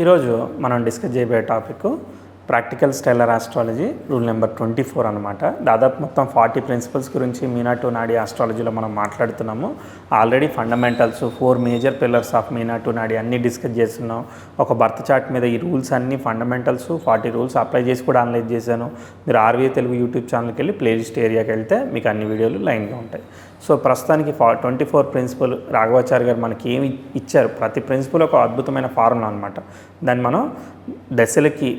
ఈరోజు మనం డిస్కస్ చేయబోయే topic practical stellar astrology rule number 24 అనమాట. దాదాపు మొత్తం 40 ప్రిన్సిపల్స్ గురించి మీనా-2 నాడీ ఆస్ట్రాలజీలో మనం మాట్లాడుతున్నాము. Already fundamentals 4 major pillars of మీనా-2 నాడీ అన్నీ డిస్కస్ చేస్తున్నాం. ఒక బర్త్ చార్ట్ మీద ఈ రూల్స్ అన్నీ ఫండమెంటల్స్ 40 రూల్స్ అప్లై చేసి కూడా అనలైజ్ చేశాను. మీరు ఆర్వీఏ తెలుగు యూట్యూబ్ ఛానల్కి వెళ్ళి ప్లేలిస్ట్ ఏరియాకి వెళ్తే మీకు అన్ని వీడియోలు లైన్గా ఉంటాయి. సో ప్రస్తుతానికి 24 ప్రిన్సిపల్ రాఘవాచారి గారు మనకి ఏమి ఇచ్చారు, ప్రతి ప్రిన్సిపల్ ఒక అద్భుతమైన ఫార్ములా అనమాట. దాన్ని మనం దశలకి,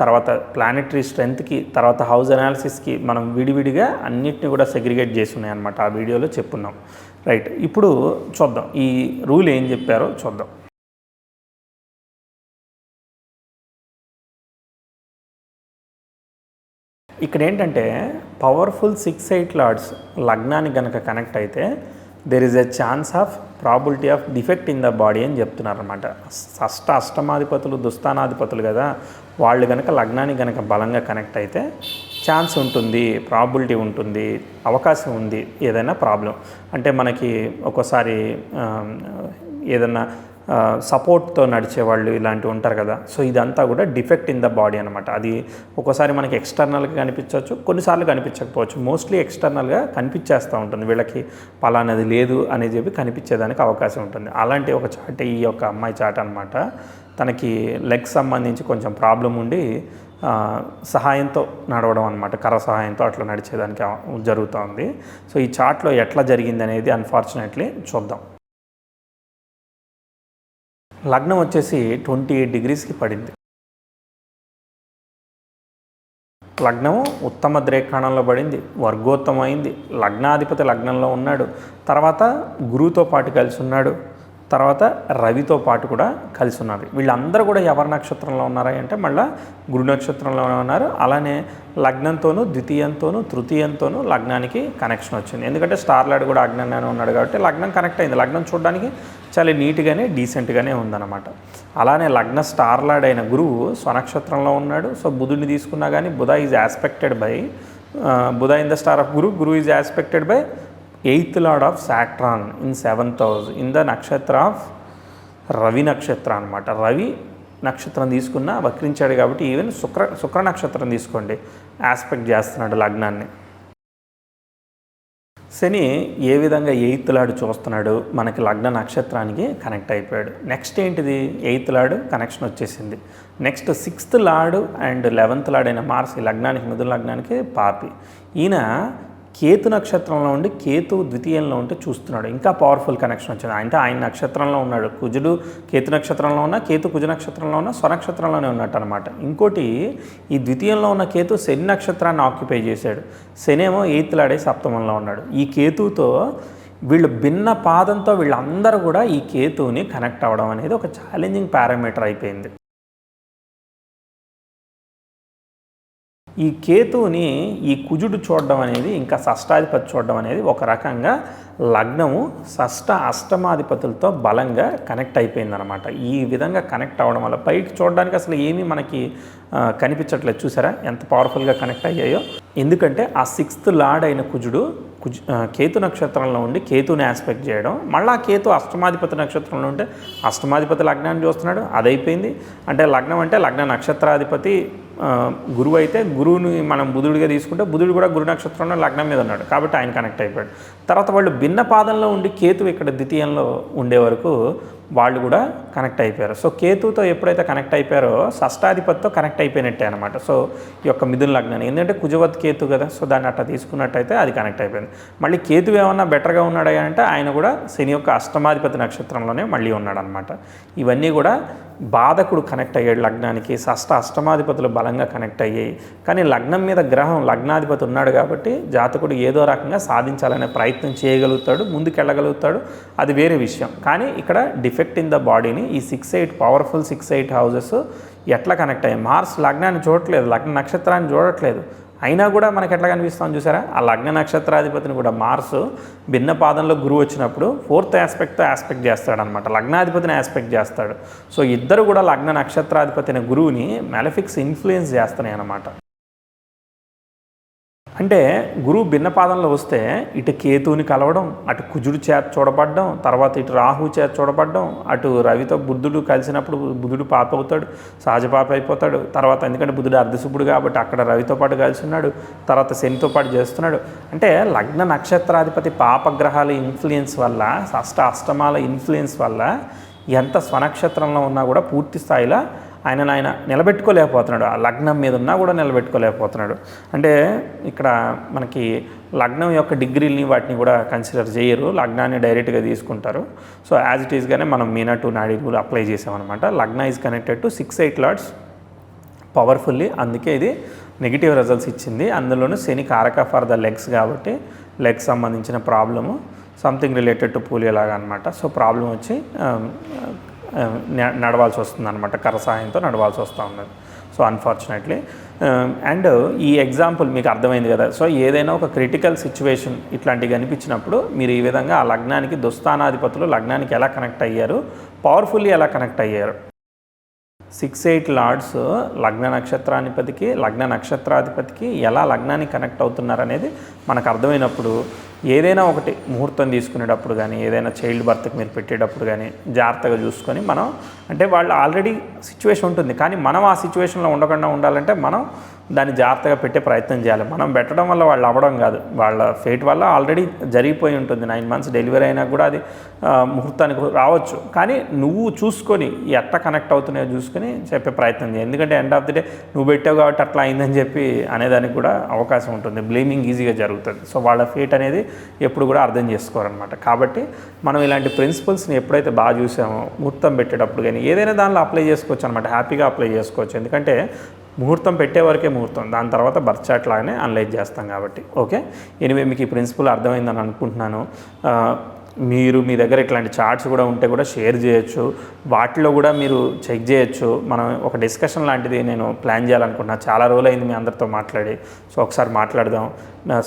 తర్వాత ప్లానెటరీ స్ట్రెంత్కి, తర్వాత హౌస్ అనాలిసిస్కి మనం విడివిడిగా అన్నిటిని కూడా సెగ్రిగేట్ చేసి ఉన్నాయి అనమాట. ఆ వీడియోలో చెప్పున్నాం. రైట్, ఇప్పుడు చూద్దాం ఈ రూల్ ఏం చెప్పారో చూద్దాం. ఇక్కడ ఏంటంటే పవర్ఫుల్ 6-8 లార్డ్స్ లగ్నానికి కనుక కనెక్ట్ అయితే there is a chance of probability of defect in the body అని చెప్తున్నారన్నమాట. అష్టమాధిపతులు దుస్థానాధిపతులు కదా, వాళ్ళు కనుక లగ్నానికి కనుక బలంగా కనెక్ట్ అయితే ఛాన్స్ ఉంటుంది, ప్రాబిలిటీ ఉంటుంది, అవకాశం ఉంది ఏదైనా ప్రాబ్లం. అంటే మనకి ఒక్కోసారి ఏదన్నా సపోర్ట్తో నడిచేవాళ్ళు ఇలాంటివి ఉంటారు కదా. సో ఇదంతా కూడా డిఫెక్ట్ ఇన్ ద బాడీ అనమాట. అది ఒక్కోసారి మనకి ఎక్స్టర్నల్గా కనిపించవచ్చు, కొన్నిసార్లు కనిపించకపోవచ్చు. మోస్ట్లీ ఎక్స్టర్నల్గా కనిపించేస్తూ ఉంటుంది, వీళ్ళకి పలానది లేదు అని చెప్పి కనిపించేదానికి అవకాశం ఉంటుంది. అలాంటి ఒక చాట్ ఈ యొక్క అమ్మాయి చాట్ అనమాట. తనకి లెగ్ సంబంధించి కొంచెం ప్రాబ్లం ఉండి సహాయంతో నడవడం అనమాట, కర్ర సహాయంతో అట్లా నడిచేదానికి జరుగుతుంది. సో ఈ చాట్లో ఎట్లా జరిగింది అనేది అన్ఫార్చునేట్లీ చూద్దాం. లగ్నం వచ్చేసి 28 డిగ్రీస్కి పడింది. లగ్నము ఉత్తమ ద్రేఖాణంలో పడింది, వర్గోత్తమైంది, లగ్నాధిపతి లగ్నంలో ఉన్నాడు, తర్వాత గురువుతో పాటు కలిసి ఉన్నాడు, తర్వాత రవితో పాటు కూడా కలిసి ఉన్నారు. వీళ్ళందరూ కూడా ఎవరి నక్షత్రంలో ఉన్నారా అంటే మళ్ళీ గురు నక్షత్రంలోనే ఉన్నారు. అలానే లగ్నంతోనూ ద్వితీయంతోనూ తృతీయంతోనూ లగ్నానికి కనెక్షన్ వచ్చింది. ఎందుకంటే స్టార్ లార్డ్ కూడా అగ్నంలోనే ఉన్నాడు కాబట్టి లగ్నం కనెక్ట్ అయింది. లగ్నం చూడడానికి చాలా నీట్గానే డీసెంట్గానే ఉందన్నమాట. అలానే లగ్న స్టార్ లార్డ్ అయిన గురువు స్వనక్షత్రంలో ఉన్నాడు. సో బుధుడిని తీసుకున్నా కానీ బుధ is aspected by Budha in the star of Guru is aspected by 8th lord of సాట్రాన్ in 7th house in the నక్షత్ర ఆఫ్ రవి నక్షత్ర అనమాట. రవి నక్షత్రం తీసుకున్నా వక్రించాడు కాబట్టి ఈవెన్ శుక్ర నక్షత్రం తీసుకోండి ఆస్పెక్ట్ చేస్తున్నాడు లగ్నాన్ని. శని ఏ విధంగా 8th లార్డ్ చూస్తున్నాడు, మనకి లగ్న నక్షత్రానికి కనెక్ట్ అయిపోయాడు. నెక్స్ట్ ఏంటిది, 8th లార్డ్ కనెక్షన్ వచ్చేసింది. Next 6th lord and 11th lord అయిన మార్స్ ఈ లగ్నానికి మిథున లగ్నానికి పాపి. ఈయన కేతు నక్షత్రంలో ఉండి కేతు ద్వితీయంలో ఉంటే చూస్తున్నాడు, ఇంకా పవర్ఫుల్ కనెక్షన్ వచ్చింది. అంటే ఆయన నక్షత్రంలో ఉన్నాడు, కుజుడు కేతు నక్షత్రంలో ఉన్న, కేతు కుజ నక్షత్రంలో ఉన్న, స్వనక్షత్రంలోనే ఉన్నట్టు అనమాట. ఇంకోటి ఈ ద్వితీయంలో ఉన్న కేతు శని నక్షత్రాన్ని ఆక్యుపై చేశాడు. శని ఏమో 8th లార్డ్ సప్తమంలో ఉన్నాడు. ఈ కేతువుతో వీళ్ళు భిన్న పాదంతో వీళ్ళందరూ కూడా ఈ కేతువుని కనెక్ట్ అవ్వడం అనేది ఒక ఛాలెంజింగ్ పారామీటర్ అయిపోయింది. ఈ కేతువుని ఈ కుజుడు చూడడం అనేది, ఇంకా షష్టాధిపతి చూడడం అనేది ఒక రకంగా లగ్నము షష్ట అష్టమాధిపతులతో బలంగా కనెక్ట్ అయిపోయిందనమాట. ఈ విధంగా కనెక్ట్ అవ్వడం వల్ల పైకి చూడడానికి అసలు ఏమీ మనకి కనిపించట్లేదు. చూసారా ఎంత పవర్ఫుల్గా కనెక్ట్ అయ్యాయో. ఎందుకంటే ఆ 6th లార్డ్ అయిన కుజుడు కేతు నక్షత్రంలో ఉండి కేతుని ఆస్పెక్ట్ చేయడం, మళ్ళీ కేతు అష్టమాధిపతి నక్షత్రంలో ఉంటే అష్టమాధిపతి లగ్నాన్ని చూస్తున్నాడు, అదైపోయింది. అంటే లగ్నం అంటే లగ్న నక్షత్రాధిపతి గురువు అయితే గురువుని మనం బుధుడిగా తీసుకుంటే బుధుడు కూడా గురు నక్షత్రంలో లగ్నం మీద ఉన్నాడు కాబట్టి ఆయన కనెక్ట్ అయిపోయాడు. తర్వాత వాళ్ళు భిన్న పాదంలో ఉండి కేతు ఇక్కడ ద్వితీయంలో ఉండే వరకు వాళ్ళు కూడా కనెక్ట్ అయిపోయారు. సో కేతుతో ఎప్పుడైతే కనెక్ట్ అయిపోయారో షష్టాధిపతితో కనెక్ట్ అయిపోయినట్టే అనమాట. సో ఈ యొక్క మిథున లగ్నాన్ని ఎందుకంటే కుజవత్ కేతు కదా, సో దాన్ని అట్లా తీసుకున్నట్టయితే అది కనెక్ట్ అయిపోయింది. మళ్ళీ కేతు ఏమన్నా బెటర్గా ఉన్నాడా అంటే ఆయన కూడా శని యొక్క అష్టమాధిపతి నక్షత్రంలోనే మళ్ళీ ఉన్నాడు అనమాట. ఇవన్నీ కూడా బాధకుడు కనెక్ట్ అయ్యాడు లగ్నానికి, షష్ట అష్టమాధిపతులు బలంగా కనెక్ట్ అయ్యాయి. కానీ లగ్నం మీద గ్రహం లగ్నాధిపతి ఉన్నాడు కాబట్టి జాతకుడు ఏదో రకంగా సాధించాలనే ప్రయత్నం చేయగలుగుతాడు, ముందుకెళ్ళగలుగుతాడు, అది వేరే విషయం. కానీ ఇక్కడ డిఫెక్ట్ ఇన్ ద బాడీని ఈ 6-8 పవర్ఫుల్ 6-8 హౌజెస్ ఎట్లా కనెక్ట్ అయ్యాయి. మార్స్ లగ్నాన్ని చూడట్లేదు, లగ్న నక్షత్రాన్ని చూడట్లేదు, అయినా కూడా మనకి ఎట్లా కనిపిస్తాం చూసారా. ఆ లగ్న నక్షత్రాధిపతిని కూడా మార్స్ భిన్న పాదంలో గురువు వచ్చినప్పుడు 4th ఆస్పెక్ట్తో ఆస్పెక్ట్ చేస్తాడనమాట, లగ్నాధిపతిని ఆస్పెక్ట్ చేస్తాడు. సో ఇద్దరు కూడా లగ్న నక్షత్రాధిపతిని గురువుని మెలఫిక్స్ ఇన్ఫ్లుయెన్స్ చేస్తున్నాయి అనమాట. అంటే గురువు భిన్నపాదంలో వస్తే ఇటు కేతువుని కలవడం, అటు కుజుడు చేత చూడబడ్డం, తర్వాత ఇటు రాహు చేత చూడబడ్డం, అటు రవితో బుద్ధుడు కలిసినప్పుడు బుధుడు పాప అవుతాడు, సహజ పాప అయిపోతాడు. తర్వాత ఎందుకంటే బుధుడు అర్ధశుభుడు కాబట్టి అక్కడ రవితో పాటు కలిసి ఉన్నాడు, తర్వాత శనితో పాటు చేస్తున్నాడు. అంటే లగ్న నక్షత్రాధిపతి పాపగ్రహాల ఇన్ఫ్లుయెన్స్ వల్ల, అష్టమాల ఇన్ఫ్లుయెన్స్ వల్ల ఎంత స్వనక్షత్రంలో ఉన్నా కూడా పూర్తి స్థాయిలో ఆయన నిలబెట్టుకోలేకపోతున్నాడు. ఆ లగ్నం మీద ఉన్నా కూడా నిలబెట్టుకోలేకపోతున్నాడు. అంటే ఇక్కడ మనకి లగ్నం యొక్క డిగ్రీలని వాటిని కూడా కన్సిడర్ చేయరు, లగ్నాన్ని డైరెక్ట్గా తీసుకుంటారు. సో యాజ్ ఇట్ ఈస్గానే మనం మీనా టు నాడీ రూల్ అప్లై చేసామన్నమాట. లగ్న is connected to 6-8 lords powerfully, అందుకే ఇది నెగిటివ్ రిజల్ట్స్ ఇచ్చింది. అందులోనూ శని కారక ఫర్ ద లెగ్స్ కాబట్టి లెగ్స్ సంబంధించిన problem something related to polio లాగా అనమాట. సో ప్రాబ్లం వచ్చి నడవాల్సి వస్తుంది అనమాట, కర్ర సహాయంతో నడవాల్సి వస్తూ ఉన్నది. సో అన్ఫార్చునేట్లీ అండ్ ఈ ఎగ్జాంపుల్ మీకు అర్థమైంది కదా. సో ఏదైనా ఒక క్రిటికల్ సిచ్యువేషన్ ఇట్లాంటివి కనిపించినప్పుడు మీరు ఈ విధంగా ఆ లగ్నానికి దుస్థానాధిపతులు లగ్నానికి ఎలా కనెక్ట్ అయ్యారు, పవర్ఫుల్లీ ఎలా కనెక్ట్ అయ్యారు. 6-8 లార్డ్స్ లగ్న నక్షత్రాధిపతికి ఎలా లగ్నానికి కనెక్ట్ అవుతున్నారు అనేది మనకు అర్థమైనప్పుడు ఏదైనా ఒకటి ముహూర్తం తీసుకునేటప్పుడు కానీ, ఏదైనా చైల్డ్ బర్త్కి మీరు పెట్టేటప్పుడు కానీ జాగ్రత్తగా చూసుకొని మనం, అంటే వాళ్ళు ఆల్రెడీ సిచ్యువేషన్ ఉంటుంది కానీ మనం ఆ సిచ్యువేషన్లో ఉండకుండా ఉండాలంటే మనం దాన్ని జాగ్రత్తగా పెట్టే ప్రయత్నం చేయాలి. మనం పెట్టడం వల్ల వాళ్ళు అవ్వడం కాదు, వాళ్ళ ఫేట్ వల్ల ఆల్రెడీ జరిగిపోయి ఉంటుంది. 9 months డెలివరీ అయినా కూడా అది ముహూర్తానికి రావచ్చు. కానీ నువ్వు చూసుకొని ఎట్లా కనెక్ట్ అవుతున్నాయో చూసుకొని చెప్పే ప్రయత్నం చేయాలి. ఎందుకంటే ఎండ్ ఆఫ్ ది డే నువ్వు పెట్టావు కాబట్టి అట్లా అయిందని చెప్పి అనేదానికి కూడా అవకాశం ఉంటుంది, బ్లేమింగ్ ఈజీగా జరుగుతుంది. సో వాళ్ళ ఫేట్ అనేది ఎప్పుడు కూడా అర్థం చేసుకోరనమాట. కాబట్టి మనం ఇలాంటి ప్రిన్సిపల్స్ని ఎప్పుడైతే బాగా చూసామో ముహూర్తం పెట్టేటప్పుడు కానీ ఏదైనా దానిలో అప్లై చేసుకోవచ్చు అనమాట, హ్యాపీగా అప్లై చేసుకోవచ్చు. ఎందుకంటే ముహూర్తం పెట్టే వరకే ముహూర్తం, దాని తర్వాత బర్త్ చార్ట్ లాగానే అనలైజ్ చేస్తాం కాబట్టి. ఓకే, ఎనివే మీకు ఈ ప్రిన్సిపల్ అర్థమైందని అనుకుంటున్నాను. మీరు మీ దగ్గర ఇట్లాంటి చార్ట్స్ కూడా ఉంటే కూడా షేర్ చేయొచ్చు, వాటిలో కూడా మీరు చెక్ చేయొచ్చు. మనం ఒక డిస్కషన్ లాంటిది నేను ప్లాన్ చేయాలనుకుంటున్నా, చాలా రోజులు అయింది మీ అందరితో మాట్లాడి. సో ఒకసారి మాట్లాడదాం,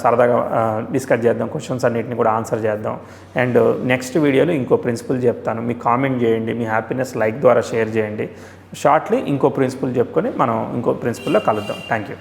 సరదాగా డిస్కస్ చేద్దాం, క్వశ్చన్స్ అన్నిటిని కూడా ఆన్సర్ చేద్దాం. అండ్ నెక్స్ట్ వీడియోలో ఇంకో ప్రిన్సిపల్ చెప్తాను, మీ కామెంట్ చేయండి, మీ హ్యాపీనెస్ లైక్ ద్వారా షేర్ చేయండి. షార్ట్లీ ఇంకో ప్రిన్సిపల్ చెప్పుకొని మనం ఇంకో ప్రిన్సిపల్లో కలుద్దాం. Thank you.